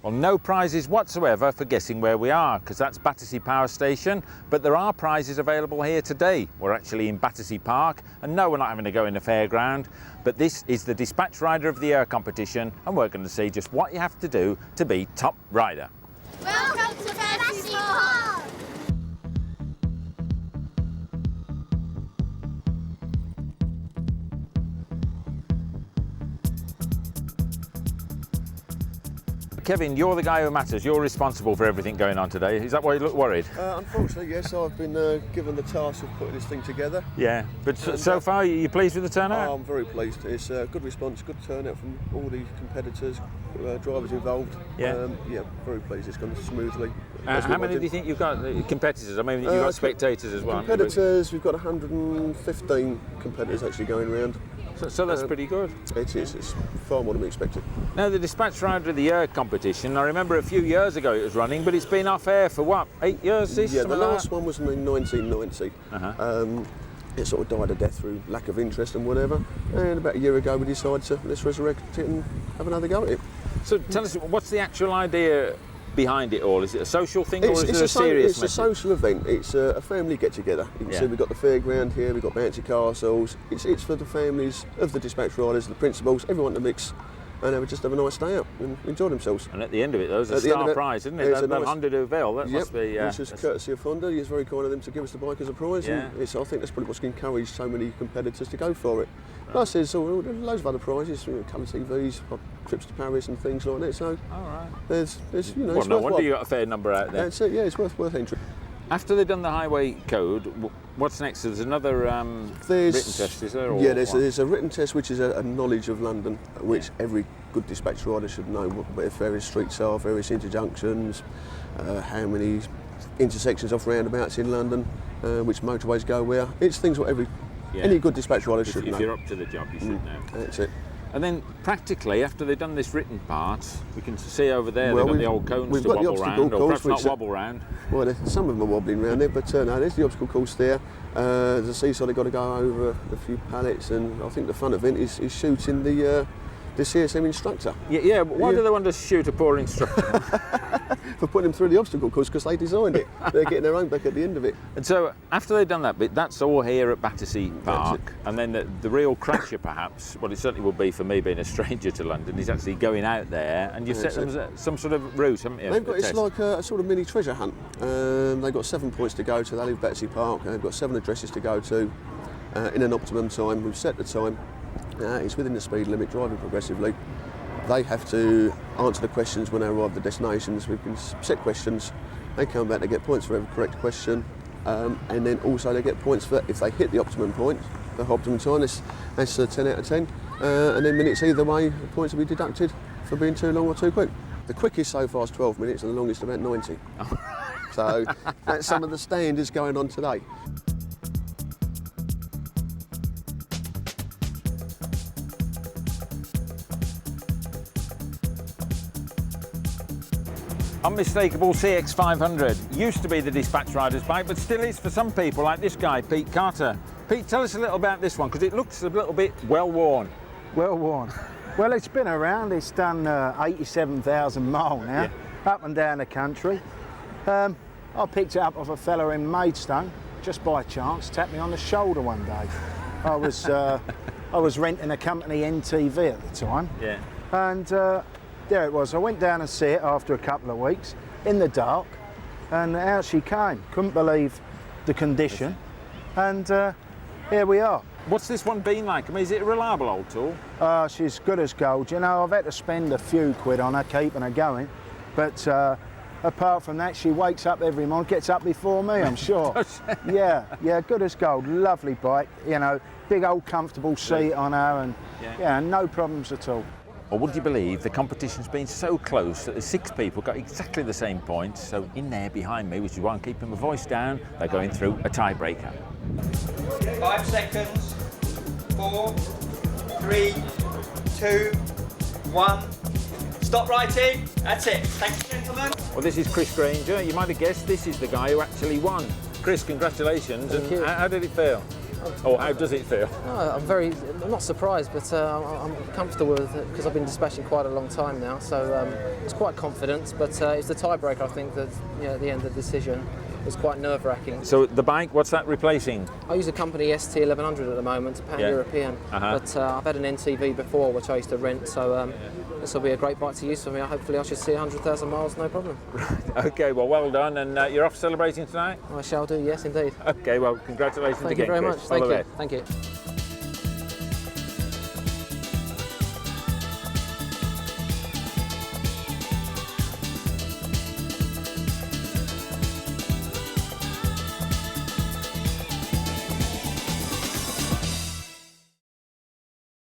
Well, no prizes whatsoever for guessing where we are, because that's Battersea Power Station, but there are prizes available here today. We're actually in Battersea Park, and no, we're not having to go in the fairground, but this is the Dispatch Rider of the Year competition, and we're going to see just what you have to do to be top rider. Welcome to Battersea Park! Kevin, you're the guy who matters. You're responsible for everything going on today. Is that why you look worried? Unfortunately, yes. I've been given the task of putting this thing together. Yeah, but so far, you pleased with the turnout? I'm very pleased. It's a good response, good turnout from all the competitors, drivers involved. Yeah. Yeah, very pleased. It's gone smoothly. How many do you think you've got? Competitors? I mean, you've got spectators as well. Competitors, we've got 115 competitors actually going around. So that's pretty good. It is. It's far more than we expected. Now, the Dispatch Rider of the Year competition, I remember a few years ago it was running, but it's been off air for what, 8 years? Yeah, the last one was in 1990. It sort of died a death through lack of interest and whatever. And about a year ago we decided to let's resurrect it and have another go at it. So tell us, what's the actual idea behind it all? Is it a social thing or is it a serious message? It's a social event. It's a family get-together. You can see we've got the fairground here, we've got bouncy castles. It's for the families of the dispatch riders, the principals, everyone to mix, and they would just have a nice day out and enjoy themselves. And at the end of it, there's a star prize, isn't it? That Honda Duvel, that must be... which is courtesy of Honda. It's very kind of them to give us the bike as a prize. Yeah. And I think that's probably what's encouraged so many competitors to go for it. Plus, there's loads of other prizes, colour TVs, trips to Paris and things like that. So, there's well, no wonder you got a fair number out there. That's it. Yeah, it's worth entry. After they've done the highway code, what's next? There's another written test, is there? Yeah, there's a written test which is a knowledge of London, which every good dispatch rider should know where various streets are, various interjunctions, how many intersections off roundabouts in London, which motorways go where. It's things what any good dispatch rider should know. If you're up to the job, you should know. That's it. And then, practically, after they've done this written part, we can see over there they've got the old cones to wobble round, or perhaps not wobble round. Well, some of them are wobbling around there, but no, there's the obstacle course there. There's a seesaw they've got to go over a few pallets, and I think the fun event is shooting the CSM instructor. Yeah, but why do they want to shoot a poor instructor? For putting them through the obstacle course, because they designed it. They're getting their own back at the end of it. And so, after they've done that bit, that's all here at Battersea Park. And then the real crasher, perhaps, well, it certainly will be for me being a stranger to London, is actually going out there, and you've set them some sort of route, haven't you? It's like a sort of mini treasure hunt. They've got 7 points to go to. They live Battersea Park, and they've got 7 addresses to go to in an optimum time. We've set the time. It's within the speed limit, driving progressively. They have to answer the questions when they arrive at the destinations. We can set questions. They come back, they get points for every correct question, and then also they get points for if they hit the optimum point, the optimum time. That's a 10 out of 10. And then minutes either way, the points will be deducted for being too long or too quick. The quickest so far is 12 minutes, and the longest about 90. So that's some of the standards going on today. Unmistakable CX500 used to be the dispatch rider's bike, but still is for some people, like this guy, Pete Carter. Pete, tell us a little about this one, because it looks a little bit well-worn. Well-worn. Well, it's been around. It's done 87,000 miles now, up and down the country. I picked it up off a fella in Maidstone, just by chance, tapped me on the shoulder one day. I was renting a company NTV at the time. Yeah. And there it was. I went down and see it after a couple of weeks in the dark, and out she came. Couldn't believe the condition, and here we are. What's this one been like? I mean, is it a reliable old tool? She's good as gold. You know, I've had to spend a few quid on her, keeping her going, but apart from that, she wakes up every morning, gets up before me, I'm sure. Yeah, good as gold. Lovely bike. You know, big old comfortable seat on her, and no problems at all. Or would you believe the competition's been so close that the 6 people got exactly the same points, so in there behind me, which is why I'm keeping my voice down, they're going through a tiebreaker. 5 seconds, 4, 3, 2, 1. Stop writing. That's it. Thank you, gentlemen. Well, this is Chris Granger. You might have guessed this is the guy who actually won. Chris, congratulations. Thank you. How did it feel? Or how does it feel? I'm not surprised, but I'm comfortable with it because I've been dispatching quite a long time now, so it's quite confident. But it's the tiebreaker, I think, that at the end of the decision was quite nerve-wracking. So the bike, what's that replacing? I use a company ST1100 at the moment, pan-European, but I've had an NTV before, which I used to rent, so this will be a great bike to use for me. Hopefully I should see 100,000 miles, no problem. Okay, well done, and you're off celebrating tonight? I shall do, yes indeed. Okay, well congratulations Thank again, you very Chris. much, All the thank best. you.